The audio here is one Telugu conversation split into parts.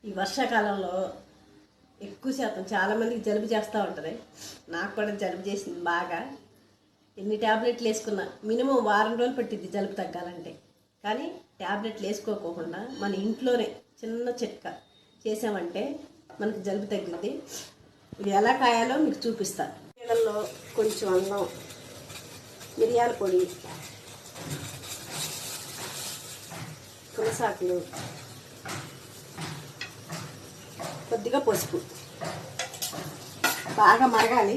ఈ వర్షాకాలంలో ఎక్కువ శాతం చాలామందికి జలుబు చేస్తూ ఉంటుంది. నాకు కూడా జలుబు చేసింది బాగా. ఎన్ని ట్యాబ్లెట్లు వేసుకున్నా మినిమం వారం రోజులు పట్టింది జలుబు తగ్గాలంటే. కానీ ట్యాబ్లెట్లు వేసుకోకుండా మన ఇంట్లోనే చిన్న చిట్కా చేసామంటే మనకి జలుబు తగ్గింది. ఇది ఎలా కాయాలో మీకు చూపిస్తా. నీళ్ళల్లో కొంచెం అల్లం, మిరియాల పొడి, తులసాకులు, కొద్దిగా పసుపు బాగా మరగాలి.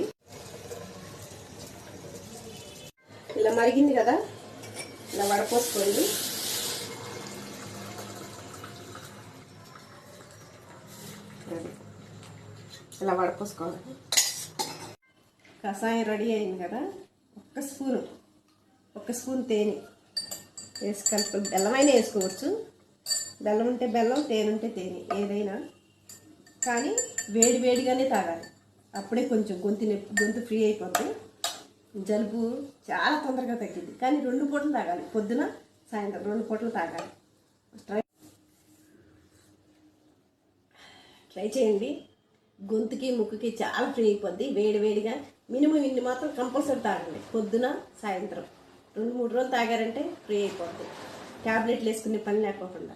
ఇలా మరిగింది కదా, ఇలా వడపోసుకోండి. ఇలా వడపోసుకోవాలి. కషాయం రెడీ అయింది కదా, ఒక్క స్పూన్ తేనె వేసి కలుపుకొని, బెల్లమైనా వేసుకోవచ్చు. బెల్లం ఉంటే బెల్లం, తేనె ఉంటే తేనె, ఏదైనా. కానీ వేడిగానే తాగాలి. అప్పుడే కొంచెం గొంతు ఫ్రీ అయిపోతుంది. జలుబు చాలా తొందరగా తగ్గింది. కానీ 2 పూటలు తాగాలి, పొద్దున సాయంత్రం 2 పూటలు తాగాలి. ట్రై చేయండి. గొంతుకి ముక్కుకి చాలా ఫ్రీ అయిపోద్ది. వేడిగా మినిమం ఇన్ని మాత్రం కంపల్సరీ తాగండి, పొద్దున సాయంత్రం. 2-3 రోజులు తాగారంటే ఫ్రీ అయిపోద్ది, ట్యాబ్లెట్లు వేసుకునే పని లేకోకుండా.